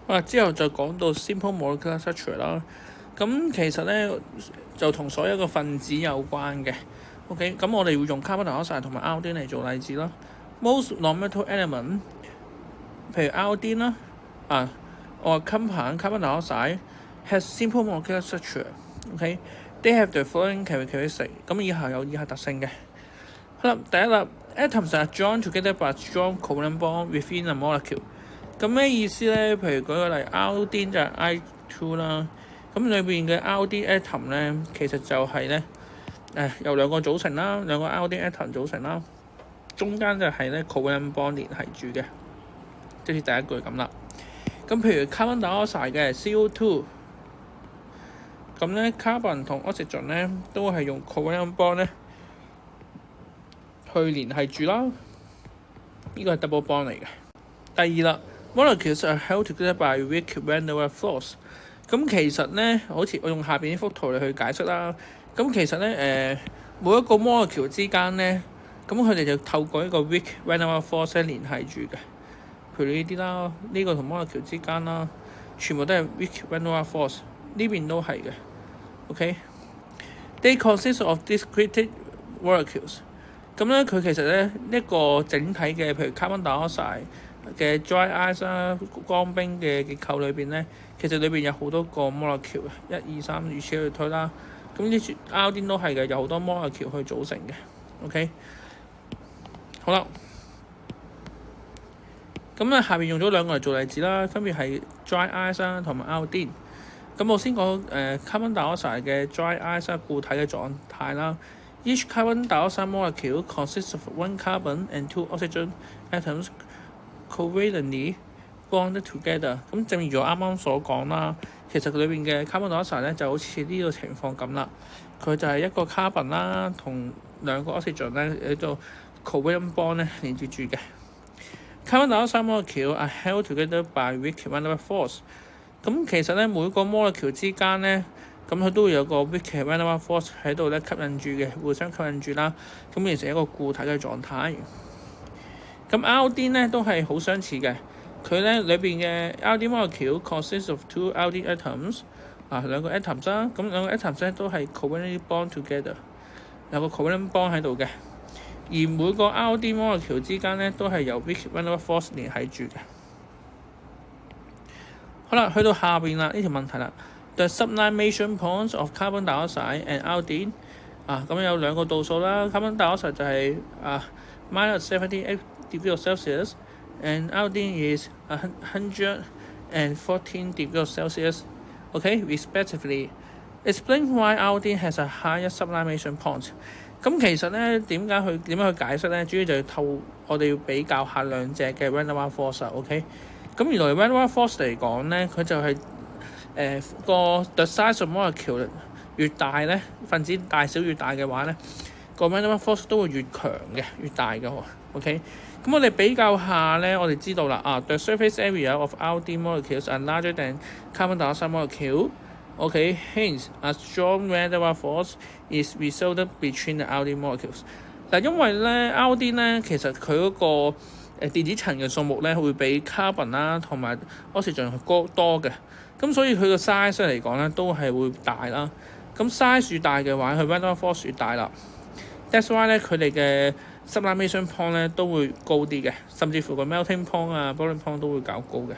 好啦，之後就講到 simple molecular structure 啦。咁其實咧就同所有嘅分子有關嘅。OK， 咁我哋會用 carbon dioxide 同埋 iodine 嚟做例子啦。Most non-metal element， 譬如 iodine 啦，or compound carbon dioxide has simple molecular structure。OK，they have the following characteristics。咁以下有以下特性嘅。好啦，第一啦 ，atoms are joined together by strong covalent bond within a molecule。咁咩意思咧？譬如舉個例 ，iodine 就係 I2 啦。咁裏邊嘅 iodine atom 咧，其實就係咧由兩個組成啦，兩個 iodine atom 組成啦，中間就係咧 covalent bond 連係住嘅，即係第一句咁啦。咁譬如 carbon dioxide 嘅 CO2， 咁咧 carbon 同 oxygen 咧都係用 covalent bond 咧去連係住啦。呢個係 double bond 嚟嘅。第二啦。Molecules are held together by weak van der Waals force。咁其實咧，好似我用下邊呢幅圖嚟去解釋啦。咁其實咧，每一個 molecule 之間咧，咁佢哋就透過一個 weak van der Waals force 連繫住嘅。譬如呢啲啦，呢個同 molecule 之間啦，全部都係 weak van der Waals force。呢邊都係嘅。OK。They consist of discrete molecules。咁咧，佢其實咧一個整體嘅，譬如 carbon dioxide嘅 dry ice 啦，乾冰嘅結構裏邊咧，其實裏邊有好多個 molecule， 1、2、3如此類推啦。咁呢啲 iodine 都係嘅，有好多 molecule 去組成嘅。OK， 好啦，咁咧下邊用咗兩個嚟做例子啦，分別係 dry ice 啦同埋 iodine。咁我先講carbon dioxide 嘅 dry ice 固體嘅狀態啦。Each carbon dioxide molecule consists of one carbon and two oxygen atoms。covalently bonded together。 咁正如我啱啱所講啦，其實佢裏邊嘅 carbon dioxide 咧就好似呢個情況咁啦，佢就係一個 carbon 啦，同兩個 oxygen 咧喺度 covalent bond 咧連接住嘅。Carbon dioxide molecule are held together by weak van der Waals force。 咁其實咧每個 molecule 之間咧，咁佢都會有個 weak van der Waals force 喺度咧吸引住嘅，互相吸引住啦，咁形成一個固體嘅狀態。咁 iodine 咧都係好相似嘅，佢咧裏邊嘅 iodine molecule consists of two iodine atoms， 兩個 atoms 啦，咁兩個 atoms 咧都係 covalently bond together， 有個 covalent bond 喺度嘅，而每個 iodine molecule 之間咧都係由 weak van der Waals force 連繫住嘅。好啦，去到下邊啦，呢條問題啦 ，the sublimation points of carbon dioxide and iodine， 咁有兩個度數啦 ，carbon dioxide 就係-78 degree Celsius and iodine is 114 degree Celsius. Okay, respectively. Explain why iodine has a higher sublimation point. 咁其實咧點樣去解釋咧？主要就係我哋要比較下兩隻嘅 van der Waals force。OK， 咁原來 van der Waals force 嚟講咧，佢就係個 the size of molecule 越大咧，分子大小越大嘅話咧，個 van der Waals force 都會越強嘅，越大嘅。OK。咁我哋比較下咧，我哋知道啦，the surface area of iodine molecules are larger than carbon dioxide molecule。OK， hence a strong van der Waals force is resulted between the iodine molecules。但因為咧 iodine 咧，其實佢嗰個電子層嘅數目咧，會比 carbon 啦同埋 oxygen 多嘅，咁所以佢個 size 嚟講咧，都係會大啦。咁 size 越大嘅話，佢 van der Waals force 越大啦。That's why 咧，佢哋嘅sublimation point 咧都會高啲嘅，甚至乎個 melting point boiling point 都會較高嘅。